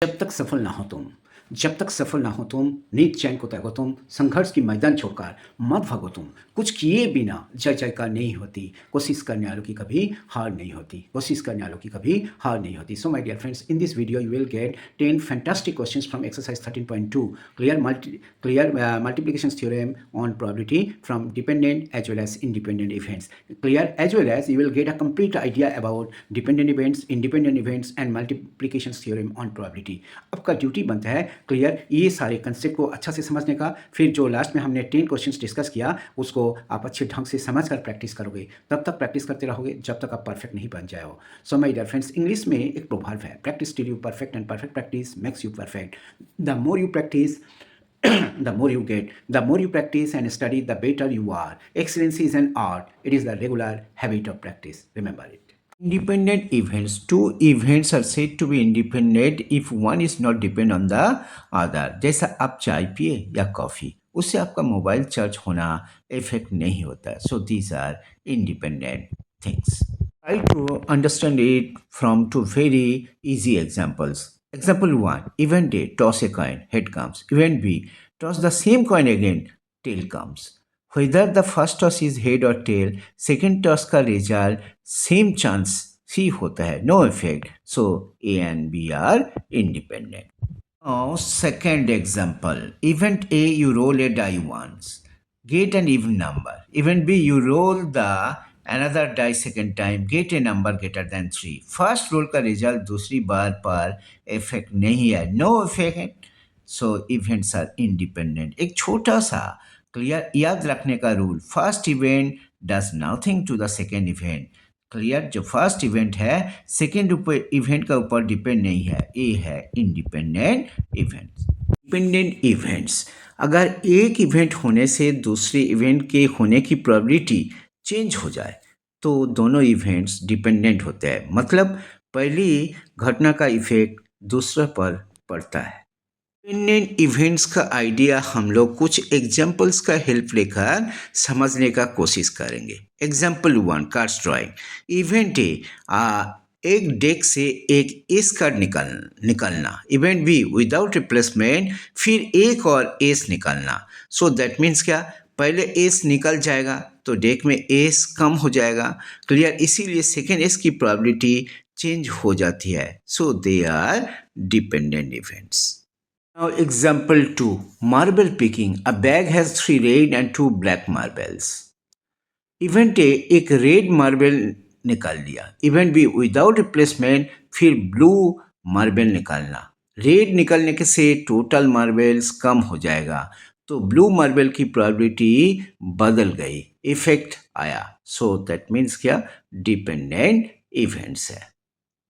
जब तक सफल ना हो तुम, जब तक सफल ना हो तुम, नीत चैन को त्यागो तुम, संघर्ष की मैदान छोड़कर मत भागो तुम। कुछ किए बिना जय जयकार नहीं होती, कोशिश करने वालों की कभी हार नहीं होती, कोशिश करने वालों की कभी हार नहीं होती। So my dear friends, in this video you will get 10 fantastic questions from exercise 13.2, clear multiplications theorem on probability from dependent as well as independent events. Clear, as well as you will get a complete idea about dependent events, independent events and multiplications theorem on probability. आपका duty बनता है clear ये सारे concept को अच्छा से समझने का। फिर जो लास्ट में हमने 10 क्वेश्चंस डिस्कस किया उसको आप अच्छे ढंग से समझ कर प्रैक्टिस करोगे, तब तक प्रैक्टिस करते रहोगे जब तक आप परफेक्ट नहीं बन जाओ। So my dear friends, English में एक प्रोवर्ब है, practice till you perfect and perfect practice makes you perfect. The more you practice the more you get, the more you practice and study, the better you are. Excellence is an art, it is the regular habit of practice, remember it. Independent events. Two events are said to be independent if one is not depend on the other. जैसा आप चाय पिए या coffee, उससे आपका mobile charge होना effect नहीं होता. So these are independent things. Try to understand it from two very easy examples. Example 1. Event A, toss a coin, head comes. Event B, toss the same coin again, tail comes. Whether the first toss is head or tail, second toss का result same chance C होता है, no effect. So A and B are independent. Now second example. Event A, you roll a die once, get an even number. Event B, you roll the another die second time, get a number greater than 3. First roll का result दूसरी बार पर effect नहीं है, no effect. So events are independent. एक छोटा सा clear याद रखने का rule, first event does nothing to the second event. Clear, जो फर्स्ट इवेंट है सेकेंड इवेंट का ऊपर डिपेंड नहीं है, ये है इंडिपेंडेंट इवेंट्स. इंडिपेंडेंट इवेंट्स, अगर एक इवेंट होने से दूसरे इवेंट के होने की प्रोबेबिलिटी चेंज हो जाए तो दोनों इवेंट्स डिपेंडेंट होते हैं, मतलब पहली घटना का इफेक्ट दूसरे पर पड़ता है. इंडिपेंडेंट इवेंट्स का आइडिया हम लोग कुछ एग्जाम्पल्स का हेल्प लेकर समझने का कोशिश करेंगे. Example 1, cards drawing. Event A, एक डेक से एक एस कार्ड निकलना. इवेंट बी, विदाउट रिप्लेसमेंट फिर एक और एस निकलना. सो दैट मीन्स क्या, पहले एस निकल जाएगा तो डेक में एस कम हो जाएगा. क्लियर, इसीलिए सेकेंड एस की प्रोबेबिलिटी चेंज हो जाती है. So they are dependent events. Now example 2, marble picking. A bag has 3 red and 2 black marbles. Event A, एक रेड मार्बल निकाल लिया. इवेंट बी, विदाउट रिप्लेसमेंट फिर ब्लू मार्बल निकालना. रेड निकलने के से टोटल मार्बल्स कम हो जाएगा तो ब्लू मार्बल की प्रोबेबिलिटी बदल गई, इफेक्ट आया. सो दैट मीन्स क्या, डिपेंडेंट इवेंट्स है.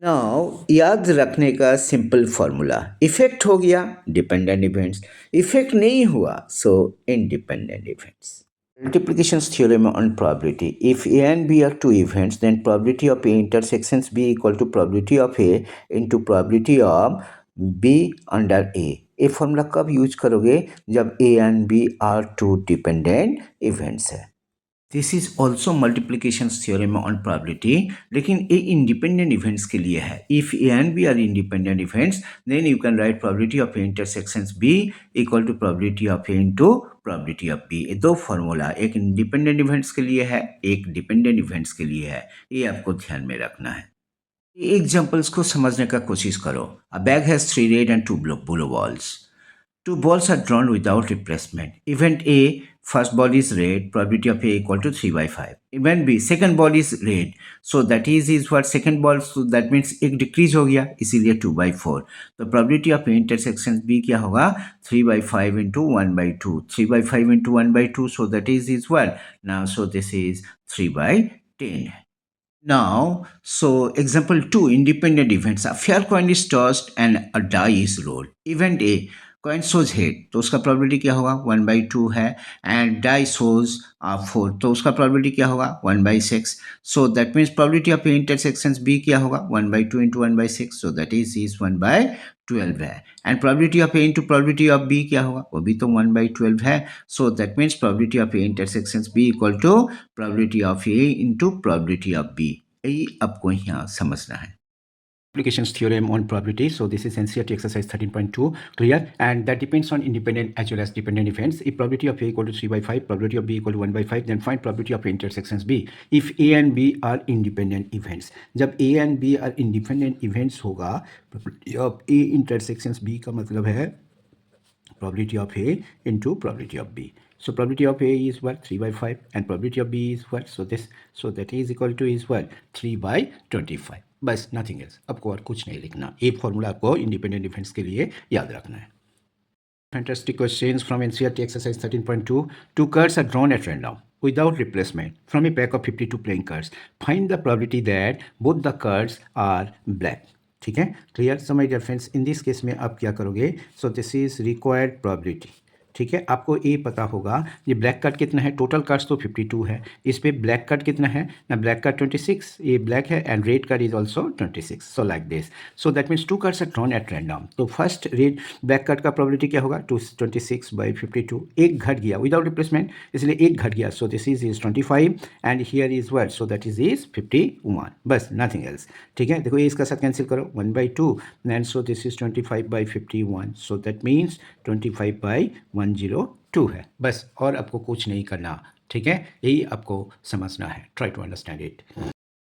नाउ याद रखने का सिंपल फॉर्मूला, इफेक्ट हो गया डिपेंडेंट इवेंट्स, इफेक्ट नहीं हुआ सो independent events. Multiplications theorem on probability. If A and B are two events, then probability of A intersections B equal to probability of A into probability of B under A. ये formula कब use करोगे, जब A and B are two dependent events है. This is also multiplication theorem on probability, लेकिन ये independent events के लिए है. If A and B are independent events then you can write probability of A intersections B equal to probability of A into probability of B. ये दो formula, एक independent events के लिए है, एक डिपेंडेंट इवेंट्स के लिए है, ये आपको ध्यान में रखना है. एग्जाम्पल्स को समझने का कोशिश करो. अ bag has 3 red and 2 blue balls. 2 balls are drawn without replacement. Event A, first ball is red, probability of A equal to 3 by 5. Event B, second ball is red, so that is what second ball, so that means एक decrease हो गया, इसीलिए 2 by 4. तो probability of A intersection B क्या होगा, 3 by 5 into 1 by 2. 3 by 5 into 1 by 2, so that is what? Now, so this is 3 by 10. Now, so example 2, independent events. A fair coin is tossed and a die is rolled. Event A, coin shows head तो उसका probability क्या होगा, 1/2 है. And die सोज 4 तो उसका probability क्या होगा, 1/6. So that means probability of intersections B क्या होगा, 1/2 इंटू 1/6, सो दैट इज 1/12 है. And probability of A into probability of B क्या होगा, वो भी तो 1/12 है. So that means probability of A intersections B equal to probability of A into probability of B. यही आपको यहाँ समझना है. Multiplications theorem on probability. So this is NCERT exercise 13.2, clear, and that depends on independent as well as dependent events. If probability of A equal to 3 by 5, probability of B equal to 1 by 5, then find probability of A intersections B. If A and B are independent events, जब A and B are independent events होगा, probability of A intersections B का मतलब है probability of A into probability of B. So probability of A is what? 3 by 5, and probability of B is what? So that is equal to is what? 3 by 25. बस nothing else. आपको और कुछ नहीं लिखना. एक फॉर्मूला आपको independent defence के लिए याद रखना है. Fantastic questions from NCERT exercise 13.2. Two cards are drawn at random without replacement from a pack of 52 playing cards. Find the probability that both the cards are black. ठीक है, clear. So my dear friends, in this case में आप क्या करोगे? So this is required probability. ठीक है, आपको ये पता होगा ये ब्लैक कार्ड कितना है. टोटल कार्ड्स तो 52 है. इस पे ब्लैक कार्ड कितना है ना? ब्लैक कार्ड 26, ये ब्लैक है, and red card is also 26. So like this. So that means two cards are drawn at random. तो फर्स्ट रेड ब्लैक कार्ड का प्रोबेबिलिटी क्या होगा? 26 by 52. एक घट गया विदाउट रिप्लेसमेंट, इसलिए एक घट गया. सो this is 25 and here is word. So that is 51. बस नथिंग एल्स. ठीक है, देखो ये इसका साथ कैंसिल करो. 1/2 and so this is 25 by 51. So that means 25 by 102 है. बस और आपको कुछ नहीं करना. ठीक है, यही आपको समझना है. Try to understand it.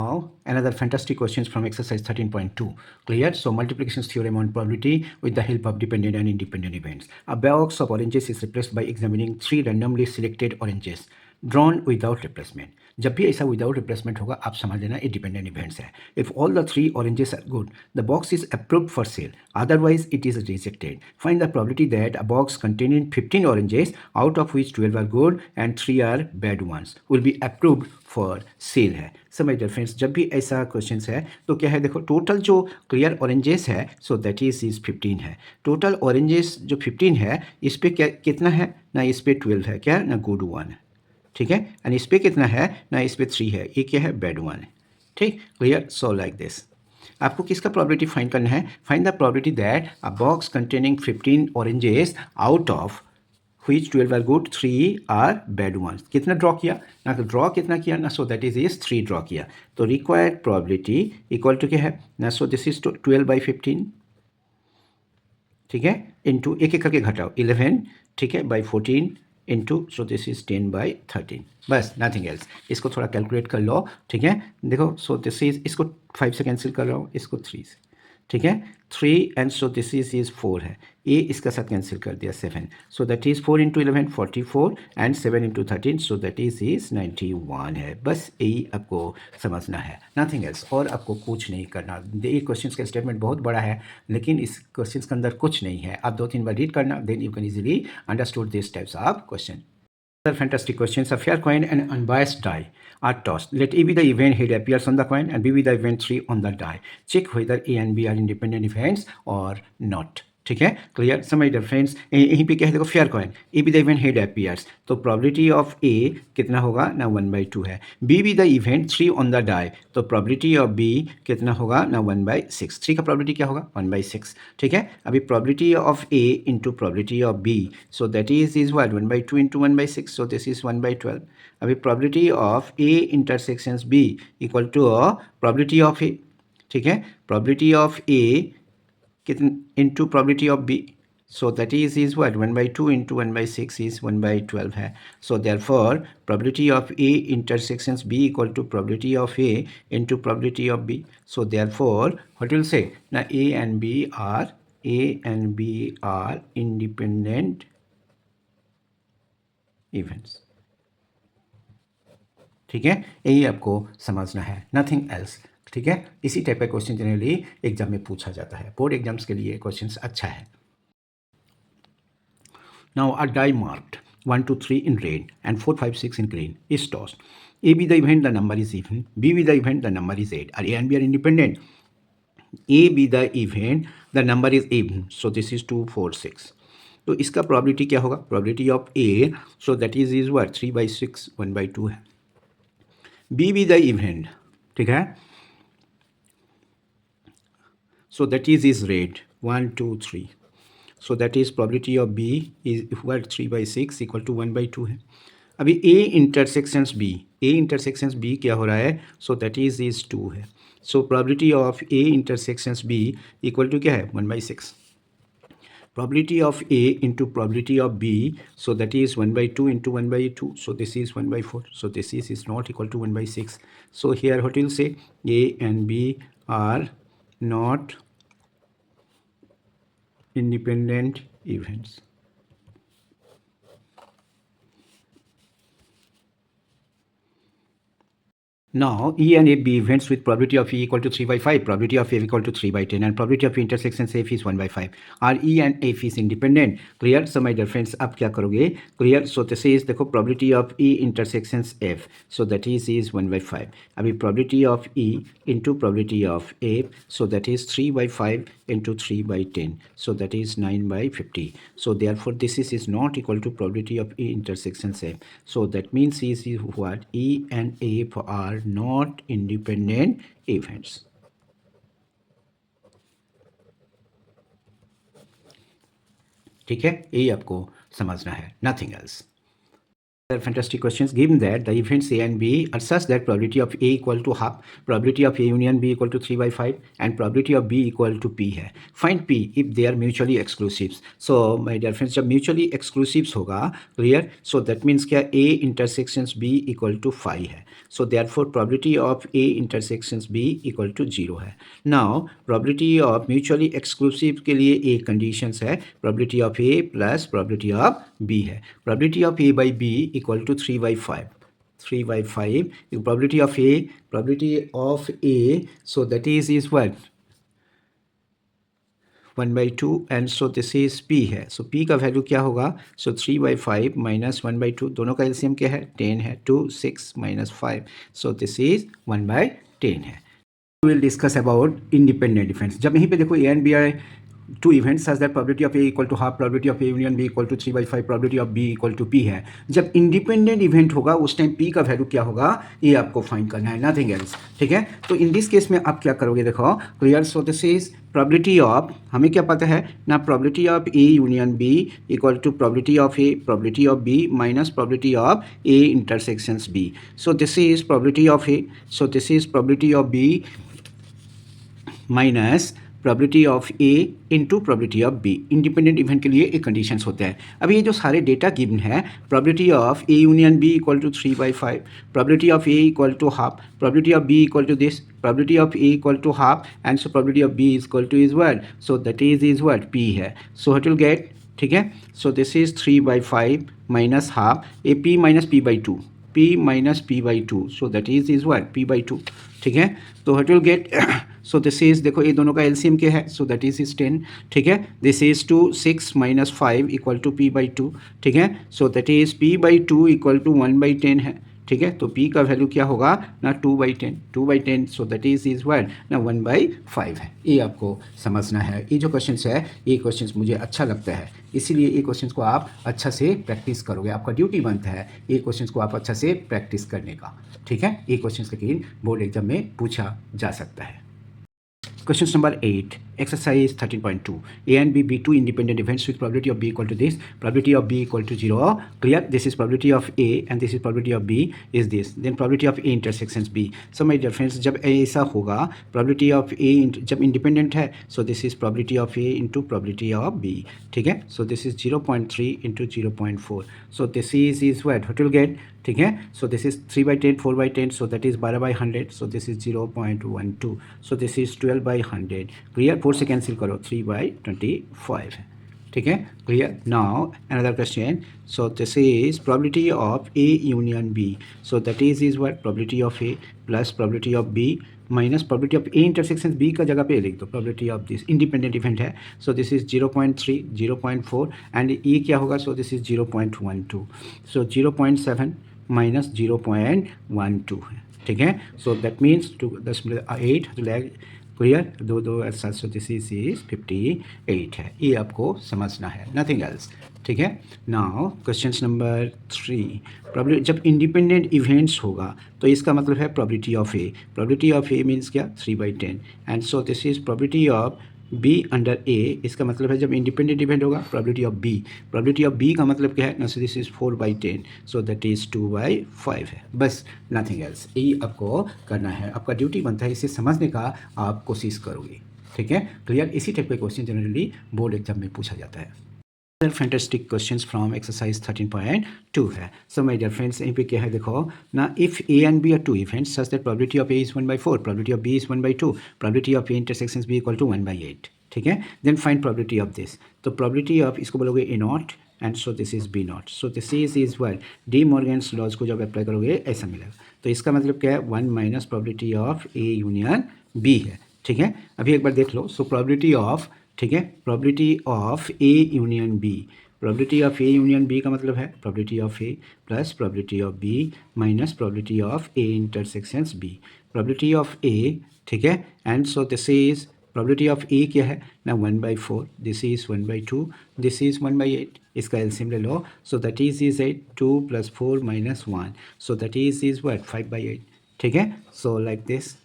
Now, another fantastic questions from exercise 13.2. Clear? So, multiplications theorem on probability with the help of dependent and independent events. A box of oranges is replaced by examining 3 randomly selected oranges drawn without replacement. जब भी ऐसा without replacement होगा, आप समझ लेना ये dependent events है. If all the 3 oranges are good, the box is approved for sale. Otherwise, it is rejected. Find the probability that a box containing 15 oranges, out of which 12 are good and 3 are bad ones, will be approved for sale है. समझ लो friends, जब भी ऐसा question है तो क्या है, देखो टोटल जो क्लियर ऑरेंजेस है, सो दैट इज 15 है. टोटल ऑरेंजेस जो 15 है, इस पे क्या कितना है ना? इस पे 12 है क्या ना? गुड 1 है. ठीक है, एंड इस पे कितना है ना? इस पे 3 है. ये क्या है? बैड 1 है. ठीक, क्लियर. So like this. आपको किसका प्रोबेबिलिटी फाइंड करना है? Find the probability that a box containing 15 oranges, out of which 12 are good, 3 are bad ones. कितना ड्रॉ किया ना? ड्रॉ कितना किया ना? सो दैट इज 3 ड्रॉ किया. तो रिक्वायर्ड प्रोबेबिलिटी इक्वल टू क्या है ना? So this is 12 by 15. ठीक है, इनटू एक एक करके घटाओ 11. ठीक है, by 14 into, so this is 10 by 13. बस नथिंग एल्स. इसको थोड़ा कैलकुलेट कर लो. ठीक है, देखो. सो दिस इज, इसको 5 से कैंसिल कर रहा हूँ, इसको 3 से. ठीक है, 3 एंड सो दिस इज 4 है. ये इसका साथ कैंसिल कर दिया 7. सो that is 4 into 11 44 and 7 into 13. So that is 91 है. बस यही आपको समझना है, नथिंग एल्स. और आपको कुछ नहीं करना. ये क्वेश्चन का स्टेटमेंट बहुत बड़ा है, लेकिन इस क्वेश्चन के अंदर कुछ नहीं है. आप 2-3 बार रीड करना, then you can easily understood this types of question. Fantastic questions. A fair coin and unbiased die are tossed. Let A be the event head appears on the coin and B be the event 3 on the die. Check whether A and B are independent events or not. ठीक है, clear. समझ लो friends, यहीं पे क्या है, देखो fair coin. A be the event head appears, तो probability of A कितना होगा ना? 1/2 है. B be the event 3 on the die, तो प्रोबेबिलिटी ऑफ बी कितना होगा ना? 1/6. 3 का प्रोबेबिलिटी क्या होगा? 1/6. ठीक है, अभी probability of A into probability of B, so that is what? 1/2 into 1/6. So this is 1/12. अभी probability of A intersections B equal to probability of A. ठीक है, प्रोबेबिलिटी ऑफ ए कितने into probability of B, so that is what? 1/2 into 1/6 is 1/12 है. So therefore probability of A intersections B equal to probability of A into probability of B. So therefore what will say ना? A and B are independent events. ठीक है, यही आपको समझना है, nothing else. ठीक है, इसी टाइप का क्वेश्चन जनरली एग्जाम में पूछा जाता है. बोर्ड एग्जाम्स के लिए क्वेश्चंस अच्छा है. Now a die marked 1 2 3 in red and 4 5 6 in green is tossed. A be the event, the number is even. B be the event, the number is 8. A and B are independent. A be the event, the number is even. So this is 2 4 6. तो इसका probability क्या होगा? Probability of A, so that is what? 3/6 1/2 है. B be the event. ठीक है, so that is red 1 2 3. so that is probability of B is equal 3/6 equal to 1/2 है. अभी A intersections B क्या हो रहा है? so that is 2 है. So probability of A intersections B equal to क्या है 1/6. Probability of A into probability of B, so that is 1/2 into 1/2, so this is 1/4, so this is not equal to 1/6. So here what will say, A and B are not independent events. Now, E and F be events with probability of E equal to 3/5, probability of F equal to 3/10, and probability of intersection F is 1/5. Are E and F is independent? Clear? So my dear friends, आप क्या करोगे? Clear? So this is देखो probability of E intersections F. So that is 1/5. अभी probability of E into probability of F. So that is 3/5 into 3/10. So that is 9/50. So therefore this is not equal to probability of E intersections F. So that means is what? E and F are not independent events. ठीक है, यही आपको समझना है, nothing else. Fantastic questions. Given that the events A and B are such that probability of A equal to half, probability of A union B equal to 3/5, and probability of B equal to P है. Find P if they are mutually exclusive. So my dear friends, जब mutually exclusive होगा, clear? So that means क्या A intersections B equal to 5 है. So therefore probability of A intersections B equal to 0 है. Now probability of mutually exclusive के लिए एक conditions है, probability of A plus probability of B है. Probability of A by B equal to 3/5. 3/5 probability of A, so that is what 1/2, and so this is P है. So P का value क्या होगा? So 3/5 minus 1/2, दोनों का LCM क्या है? 10 है. 2 6 minus 5, so this is 1/10 है. We will discuss about independent events. जब यहीं पे देखो A and B are two events such that probability of A equal to half, probability of A union B equal to 3/5, probability of B equal to P है. जब independent event होगा उस time P का value क्या होगा, ये आपको find करना है, नथिंग एल्स. ठीक है, तो इन दिस केस में आप क्या करोगे, देखो clear. So this is probability of, हमें क्या पता है ना, probability of A union B equal to probability of A, probability of B minus probability of A intersections B. So this is probability of A, so this is probability of B minus probability of A into probability of B. Independent event के लिए एक conditions होते हैं. अभी ये जो सारे data given है, probability of A union B equal to 3/5, probability of A equal to half, probability of B equal to this, probability of A equal to half, and so probability of B equal to is word, so that is word P है. So what will get, ठीक है, so this is 3/5 minus half, A P minus P by two, p minus p by 2, so that is what p by 2. ठीक है, तो what will get so this is, देखो ये दोनों का LCM क्या है, so that is 10. ठीक है, this is 2 6 minus 5 equal to p by 2. ठीक है, so that is p by 2 equal to 1/10 है. ठीक है, तो p का वैल्यू क्या होगा ना, 2/10, सो दैट इज वर्ड ना 1/5 है. ये आपको समझना है. ये जो क्वेश्चंस है, ये क्वेश्चंस मुझे अच्छा लगता है, इसीलिए ये क्वेश्चंस को आप अच्छा से प्रैक्टिस करोगे. आपका ड्यूटी बनता है ये क्वेश्चंस को आप अच्छा से प्रैक्टिस करने का. ठीक है, ये क्वेश्चंस लेकिन बोर्ड एग्जाम में पूछा जा सकता है. Question number 8, exercise 13.2. A and B be two independent events with probability of B equal to this, probability of B equal to 0. Clear? This is probability of A and this is probability of B is this. Then probability of A intersections B. So my dear friends, जब ऐसा होगा, probability of A जब independent है, so this is probability of A into probability of B. ठीक है? So this is 0.3 into 0.4. So this is what will get. ठीक है, so this is 3/10, 4/10, so that is 12/100, so this is 0.12, so this is 12/100. Clear, 4 से cancel करो, 3/25 है. ठीक है, clear. Now another question, so this is probability of A union B, so that is what, probability of A plus probability of B minus probability of A intersection B का जगह पे लिख दो, probability of this independent event है, so this is 0.3, 0.4, and ये क्या होगा, सो this is 0.12, so 0.7 minus 0.12 है. ठीक है, so that means 8 clear, 2 7, so this is 58 है. ये आपको समझना है, नथिंग एल्स. ठीक है, नाउ क्वेश्चन नंबर 3. प्रोबेबिलिटी जब इंडिपेंडेंट इवेंट्स होगा तो इसका मतलब है probability of A. Probability of A means क्या, 3/10, and so this is probability of B under A, इसका मतलब है जब इंडिपेंडेंट डिपेंड होगा प्रोबेबिलिटी ऑफ बी का मतलब क्या है ना, so this is 4/10, so that is 2/5 है, बस नथिंग एल्स। ये आपको करना है, आपका ड्यूटी बनता है, इसे समझने का आप कोशिश करोगे, ठीक है, क्लियर। इसी टाइप के क्वेश्चन जनरली बोर्ड एग्जाम में पूछा जाता है। फैंटास्टिक क्वेश्चंस फ्रॉम एक्सरसाइज 13.2 है। सो माय डियर फ्रेंड्स, यहीं पे क्या है देखो ना, if A and B are two events such that probability of A is 1/4, probability of B is 1/2, probability of A intersections B equal to 1/8, ठीक है। Then find probability of this, तो probability of इसको बोलोगे A not and so this is B not, so this is well De Morgan's laws को जब apply करोगे ऐसा मिलेगा। तो इसका मतलब क्या है, 1 minus probability of A union B है, ठीक है। अभी एक बार देख लो, सो प्रोबेबिलिटी ऑफ, ठीक है, probability of A union B, probability of A union B का मतलब है probability of A plus probability of B minus probability of A intersections B, probability of A, ठीक है, and so this is probability of A क्या है ना, 1/4, this is 1/2, this is 1/8, इसका LCM ले लो, so that is 8, 2 + 4 - 1, so that is what 5/8, ठीक है। सो लाइक दिस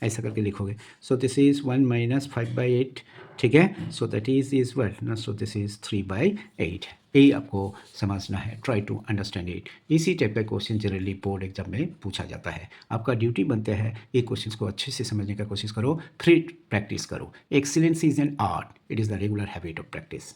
ऐसा करके लिखोगे, सो दिस इज 1 माइनस 5/8, ठीक है, सो दैट इज वेल ना, सो दिस इज 3/8। यही आपको समझना है, ट्राई टू अंडरस्टैंड इट। इसी टाइप का क्वेश्चन जनरली बोर्ड एग्जाम में पूछा जाता है, आपका ड्यूटी बनता है ये क्वेश्चन को अच्छे से समझने का कोशिश करो, फिर प्रैक्टिस करो। Excellence is an art, it is the regular habit of practice.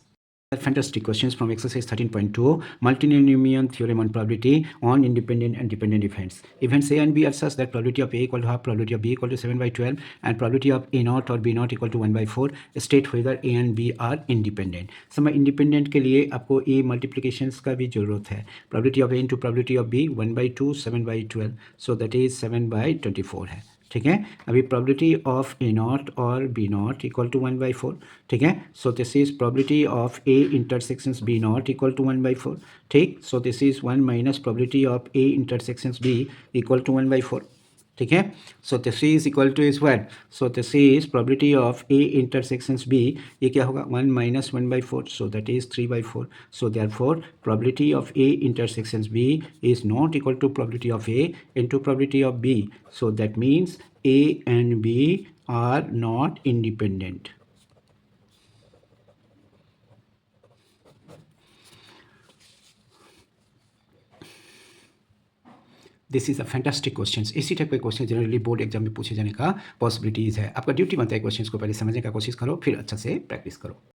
Fantastic questions from exercise 13.2, multinomial theorem on probability on independent and dependent events. Events A and B are such that probability of A equal to half, probability of B equal to 7/12, and probability of A naught or B naught equal to 1/4. State whether A and B are independent. समय independent के लिए आपको A multiplications का भी जरूरत है। probability of A into probability of B 1/2 7/12, so that is 7/24 है, ठीक है। अभी प्रोबेबिलिटी ऑफ ए नॉट और बी नॉट इक्वल टू 1/4, ठीक है, so this is probability of A intersections B not equal to 1/4, ठीक, so this is 1 minus probability of A intersections B equal to 1/4, ठीक है। So this is equal to is what, so this is probability of A intersections B, ये क्या होगा 1 minus 1/4, so that is 3/4, so therefore probability of A intersections B is not equal to probability of A into probability of B, so that means A and B are not independent. This is a fantastic question. इसी type के question generally board exam में पूछे जाने का possibilities है। आपका duty बनता है क्वेश्चन को पहले समझने का कोशिश करो, फिर अच्छा से प्रैक्टिस करो।